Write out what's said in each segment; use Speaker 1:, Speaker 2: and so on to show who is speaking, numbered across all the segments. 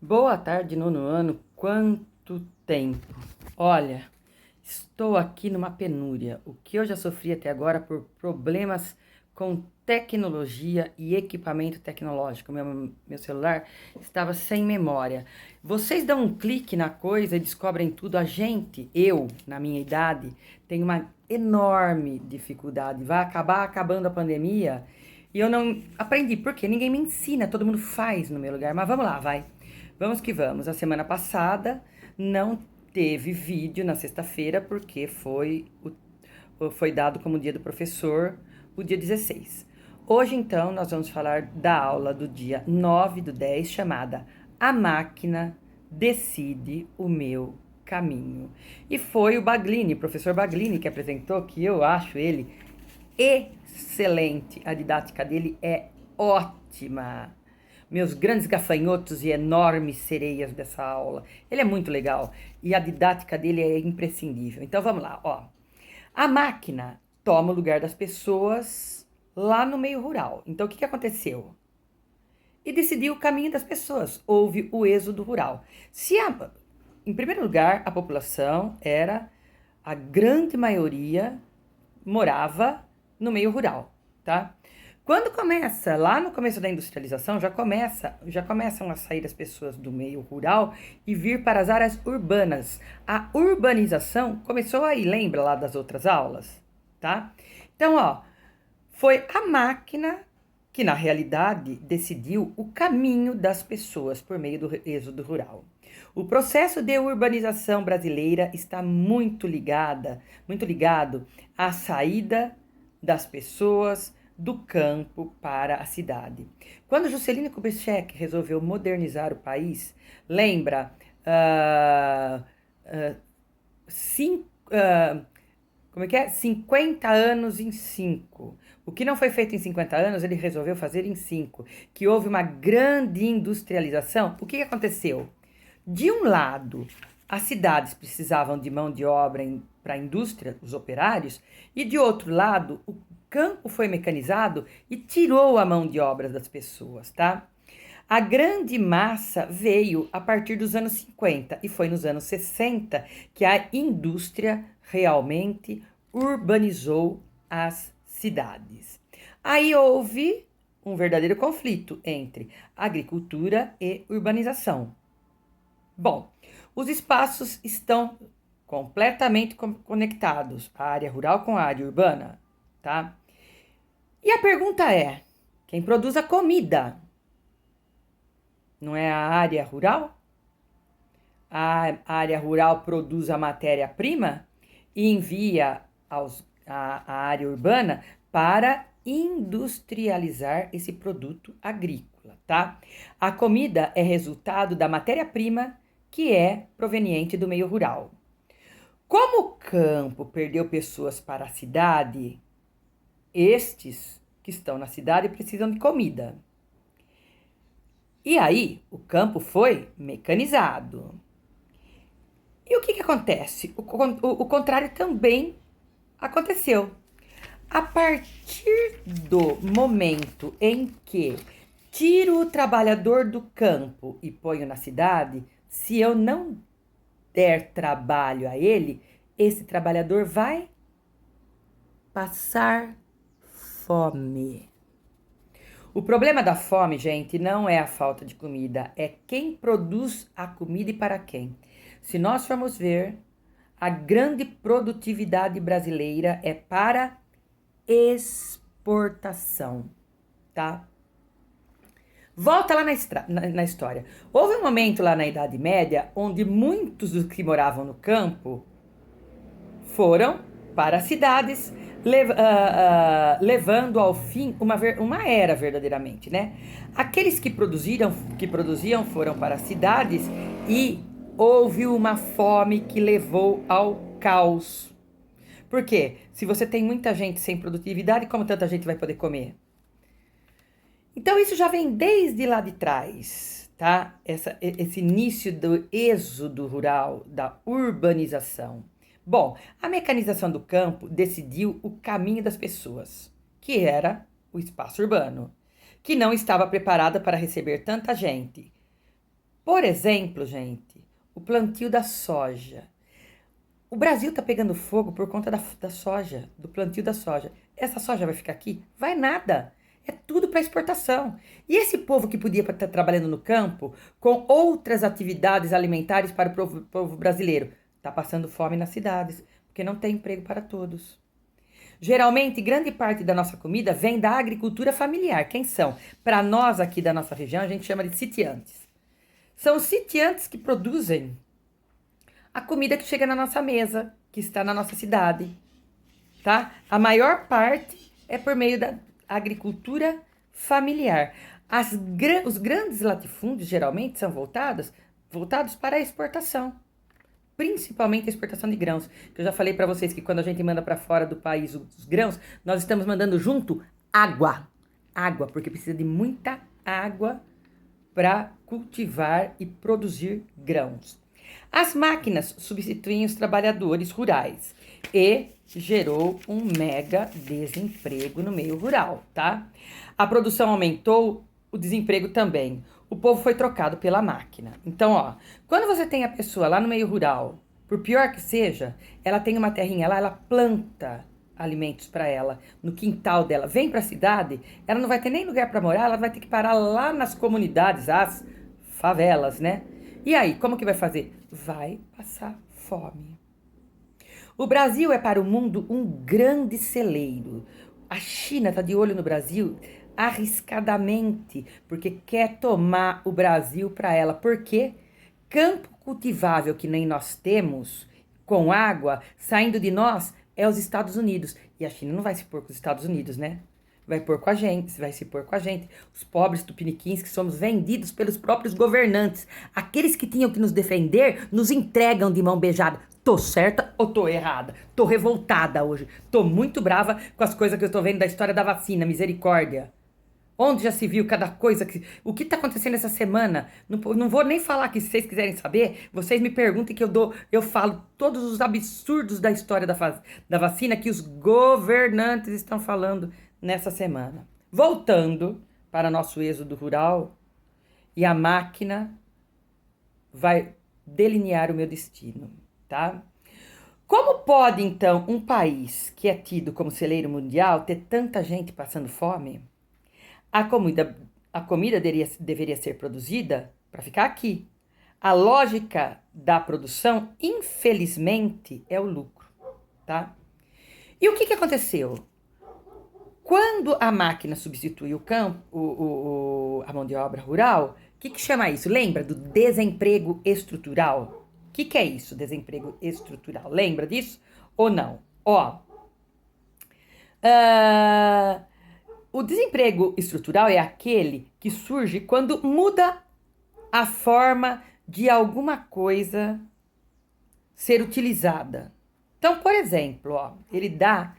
Speaker 1: Boa tarde, nono ano. Quanto tempo? Olha, estou aqui numa penúria. O que eu já sofri até agora por problemas com tecnologia e equipamento tecnológico. Meu celular estava sem memória. Vocês dão um clique na coisa e descobrem tudo. Eu, na minha idade, tenho uma enorme dificuldade. Vai acabar acabando a pandemia e eu não aprendi, porque ninguém me ensina, todo mundo faz no meu lugar. Mas vamos lá, vai. Vamos que vamos. A semana passada não teve vídeo na sexta-feira porque foi dado como dia do professor o dia 16. Hoje, então, nós vamos falar da aula do dia 9/10, chamada A Máquina Decide o Meu Caminho. E foi o Baglini, professor Baglini, que apresentou, que eu acho ele excelente. A didática dele é ótima. Meus grandes gafanhotos e enormes sereias dessa aula. Ele é muito legal e a didática dele é imprescindível. Então vamos lá, ó. A máquina toma o lugar das pessoas lá no meio rural. Então o que aconteceu? E decidiu o caminho das pessoas. Houve o êxodo rural. Em primeiro lugar, a população era, a grande maioria morava no meio rural, tá? Quando começa, lá no começo da industrialização, já começam a sair as pessoas do meio rural e vir para as áreas urbanas. A urbanização começou aí, lembra lá das outras aulas, tá? Então, ó, foi a máquina que na realidade decidiu o caminho das pessoas por meio do êxodo rural. O processo de urbanização brasileira está muito ligado à saída das pessoas do campo para a cidade. Quando Juscelino Kubitschek resolveu modernizar o país, lembra, como é que é? 50 anos em 5. O que não foi feito em 50 anos, ele resolveu fazer em 5. Que houve uma grande industrialização. O que aconteceu? De um lado, as cidades precisavam de mão de obra para a indústria, os operários, e de outro lado, o campo foi mecanizado e tirou a mão de obra das pessoas, tá? A grande massa veio a partir dos anos 50 e foi nos anos 60 que a indústria realmente urbanizou as cidades. Aí houve um verdadeiro conflito entre agricultura e urbanização. Bom, os espaços estão completamente conectados, a área rural com a área urbana, tá? E a pergunta é, quem produz a comida não é a área rural? A área rural produz a matéria-prima e envia a área urbana para industrializar esse produto agrícola, tá? A comida é resultado da matéria-prima que é proveniente do meio rural. Como o campo perdeu pessoas para a cidade, estes que estão na cidade precisam de comida. E aí, o campo foi mecanizado. E o que acontece? O contrário também aconteceu. A partir do momento em que tiro o trabalhador do campo e ponho na cidade, se eu não der trabalho a ele, esse trabalhador vai passar fome. O problema da fome, gente, não é a falta de comida, é quem produz a comida e para quem. Se nós formos ver, a grande produtividade brasileira é para exportação, tá? Volta lá na história. Houve um momento lá na Idade Média onde muitos dos que moravam no campo foram para as cidades, levando ao fim uma era verdadeiramente, né? Aqueles que produziam foram para as cidades e houve uma fome que levou ao caos. Por quê? Se você tem muita gente sem produtividade, como tanta gente vai poder comer? Então isso já vem desde lá de trás, tá? Esse início do êxodo rural, da urbanização. Bom, a mecanização do campo decidiu o caminho das pessoas, que era o espaço urbano, que não estava preparada para receber tanta gente. Por exemplo, gente, o plantio da soja. O Brasil está pegando fogo por conta da soja, do plantio da soja. Essa soja vai ficar aqui? Vai nada. É tudo para exportação. E esse povo que podia estar trabalhando no campo com outras atividades alimentares para o povo brasileiro, está passando fome nas cidades, porque não tem emprego para todos. Geralmente, grande parte da nossa comida vem da agricultura familiar. Quem são? Para nós aqui da nossa região, a gente chama de sitiantes. São os sitiantes que produzem a comida que chega na nossa mesa, que está na nossa cidade, tá? A maior parte é por meio da agricultura familiar. Os grandes latifúndios geralmente são voltados para a exportação, principalmente a exportação de grãos. Eu já falei para vocês que quando a gente manda para fora do país os grãos, nós estamos mandando junto água, porque precisa de muita água para cultivar e produzir grãos. As máquinas substituem os trabalhadores rurais e gerou um mega desemprego no meio rural, tá? A produção aumentou, o desemprego também. O povo foi trocado pela máquina. Então, ó, quando você tem a pessoa lá no meio rural, por pior que seja, ela tem uma terrinha lá, ela planta alimentos para ela no quintal dela, vem para a cidade, ela não vai ter nem lugar para morar, ela vai ter que parar lá nas comunidades, as favelas, né? E aí, como que vai fazer? Vai passar fome. O Brasil é para o mundo um grande celeiro. A China está de olho no Brasil arriscadamente, porque quer tomar o Brasil para ela. Por quê? Campo cultivável que nem nós temos, com água, saindo de nós, é os Estados Unidos. E a China não vai se pôr com os Estados Unidos, né? Vai se pôr com a gente. Os pobres tupiniquins que somos vendidos pelos próprios governantes. Aqueles que tinham que nos defender, nos entregam de mão beijada. Tô certa ou tô errada? Tô revoltada hoje. Tô muito brava com as coisas que eu tô vendo da história da vacina. Misericórdia. Onde já se viu cada coisa? O que tá acontecendo essa semana? Não vou nem falar aqui, se vocês quiserem saber, vocês me perguntem que eu falo todos os absurdos da história da vacina que os governantes estão falando nessa semana. Voltando para nosso êxodo rural, e a máquina vai delinear o meu destino, tá? Como pode, então, um país que é tido como celeiro mundial ter tanta gente passando fome? A comida deveria ser produzida para ficar aqui. A lógica da produção, infelizmente, é o lucro, tá? E o que aconteceu? Quando a máquina substitui o campo, a mão de obra rural, o que chama isso? Lembra do desemprego estrutural? O que é isso, desemprego estrutural? Lembra disso ou não? Ó, o desemprego estrutural é aquele que surge quando muda a forma de alguma coisa ser utilizada. Então, por exemplo, ó, ele dá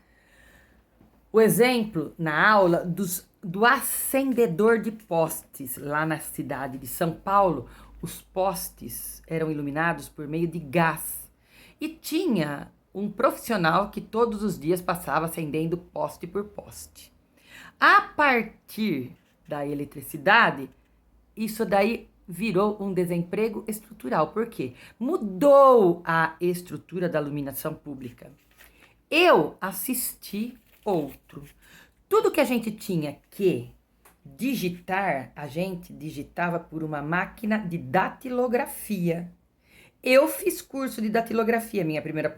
Speaker 1: o exemplo na aula do acendedor de postes. Lá na cidade de São Paulo, os postes eram iluminados por meio de gás. E tinha um profissional que todos os dias passava acendendo poste por poste. A partir da eletricidade, isso daí virou um desemprego estrutural. Por quê? Mudou a estrutura da iluminação pública. Eu assisti outro. Tudo que a gente tinha que digitar, a gente digitava por uma máquina de datilografia. Eu fiz curso de datilografia, minha primeira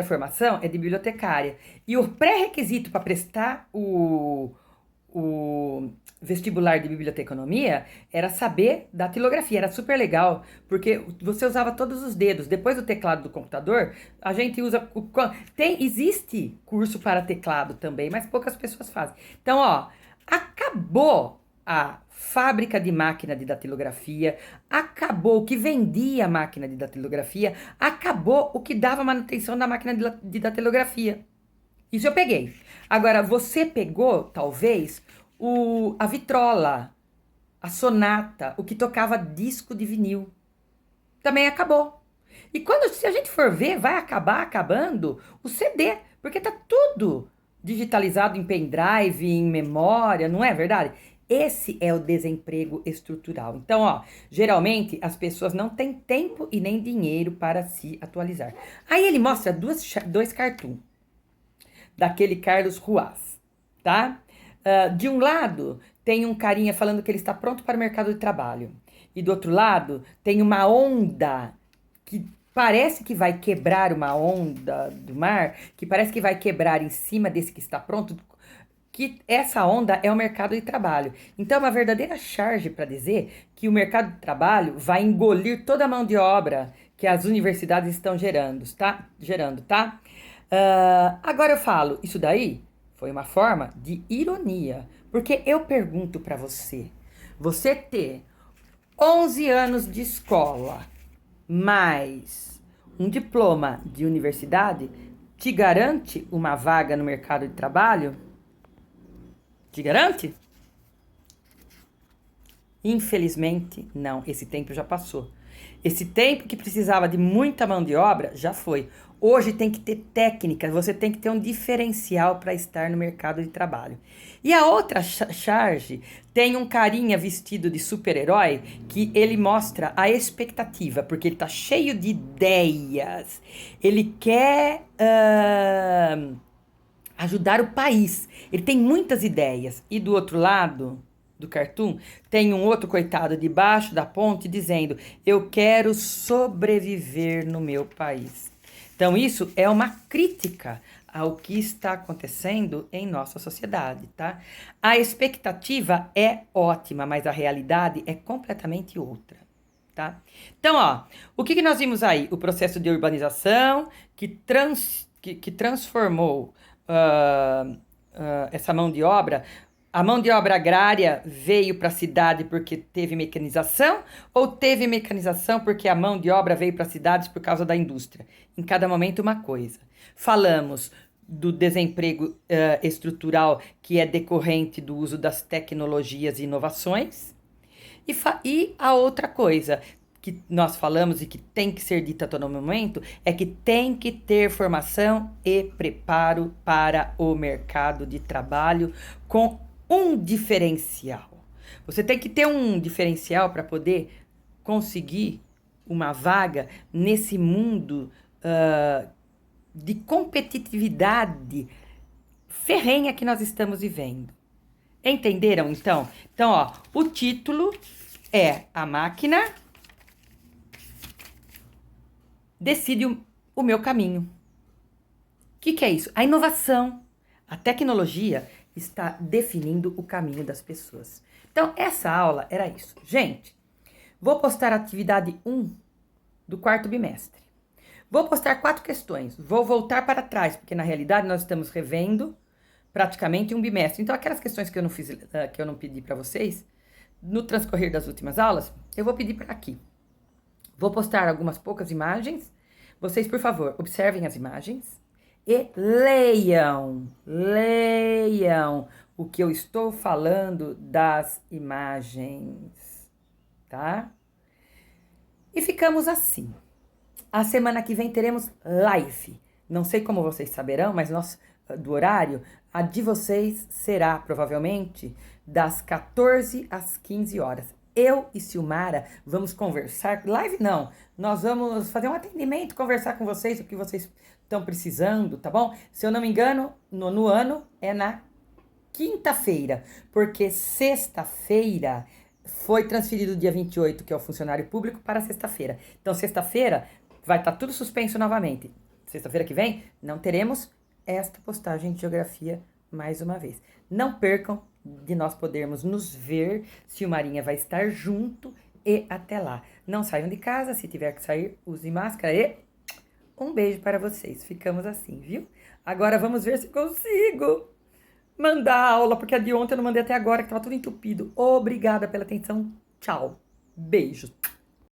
Speaker 1: formação é de bibliotecária. E o pré-requisito para prestar o vestibular de biblioteconomia era saber datilografia. Era super legal, porque você usava todos os dedos. Depois do teclado do computador, a gente usa... Existe curso para teclado também, mas poucas pessoas fazem. Então, ó, acabou a fábrica de máquina de datilografia, acabou o que vendia a máquina de datilografia, acabou o que dava manutenção da máquina de datilografia. Isso eu peguei. Agora, você pegou, talvez, a vitrola, a sonata, o que tocava disco de vinil. Também acabou. E se a gente for ver, vai acabar acabando o CD, porque tá tudo digitalizado em pendrive, em memória, não é verdade? Esse é o desemprego estrutural. Então, ó, geralmente as pessoas não têm tempo e nem dinheiro para se atualizar. Aí ele mostra dois cartoons daquele Carlos Ruas, tá? De um lado, tem um carinha falando que ele está pronto para o mercado de trabalho. E do outro lado, tem uma onda que parece que vai quebrar, uma onda do mar, que parece que vai quebrar em cima desse que está pronto, que essa onda é o mercado de trabalho. Então, é uma verdadeira charge para dizer que o mercado de trabalho vai engolir toda a mão de obra que as universidades estão gerando, tá? Agora eu falo, isso daí foi uma forma de ironia, porque eu pergunto para você ter 11 anos de escola, mais um diploma de universidade, te garante uma vaga no mercado de trabalho? Te garante? Infelizmente, não. Esse tempo já passou. Esse tempo que precisava de muita mão de obra já foi. Hoje tem que ter técnica, você tem que ter um diferencial para estar no mercado de trabalho. E a outra charge tem um carinha vestido de super-herói que ele mostra a expectativa, porque ele tá cheio de ideias. Ele quer ajudar o país. Ele tem muitas ideias. E do outro lado do cartoon, tem um outro coitado debaixo da ponte dizendo: eu quero sobreviver no meu país. Então, isso é uma crítica ao que está acontecendo em nossa sociedade, tá? A expectativa é ótima, mas a realidade é completamente outra, tá? Então, ó, o que nós vimos aí? O processo de urbanização que transformou essa mão de obra. A mão de obra agrária veio para a cidade porque teve mecanização ou teve mecanização porque a mão de obra veio para as cidades por causa da indústria? Em cada momento uma coisa. Falamos do desemprego estrutural que é decorrente do uso das tecnologias e inovações. E a outra coisa que nós falamos e que tem que ser dita a todo momento é que tem que ter formação e preparo para o mercado de trabalho com um diferencial. Você tem que ter um diferencial para poder conseguir uma vaga nesse mundo de competitividade ferrenha que nós estamos vivendo. Entenderam, então? Então, ó, o título é A Máquina Decide o Meu Caminho. O que é isso? A inovação, a tecnologia está definindo o caminho das pessoas. Então, essa aula era isso. Gente, vou postar a atividade 1 do quarto bimestre. Vou postar 4 questões. Vou voltar para trás, porque na realidade nós estamos revendo praticamente um bimestre. Então, aquelas questões que eu não fiz, que eu não pedi para vocês, no transcorrer das últimas aulas, eu vou pedir para aqui. Vou postar algumas poucas imagens. Vocês, por favor, observem as imagens e leiam o que eu estou falando das imagens, tá? E ficamos assim. A semana que vem teremos live. Não sei como vocês saberão, mas do horário, a de vocês será provavelmente das 14 às 15 horas. Eu e Silmara vamos conversar, live não, nós vamos fazer um atendimento, conversar com vocês, o que vocês estão precisando, tá bom? Se eu não me engano, no ano é na quinta-feira, porque sexta-feira foi transferido o dia 28, que é o funcionário público, para sexta-feira. Então, sexta-feira vai estar tudo suspenso novamente. Sexta-feira que vem, não teremos esta postagem de geografia mais uma vez. Não percam de nós podermos nos ver, Silmarinha vai estar junto e até lá. Não saiam de casa, se tiver que sair, use máscara e um beijo para vocês. Ficamos assim, viu? Agora vamos ver se consigo mandar a aula, porque a de ontem eu não mandei até agora, que estava tudo entupido. Obrigada pela atenção. Tchau. Beijo.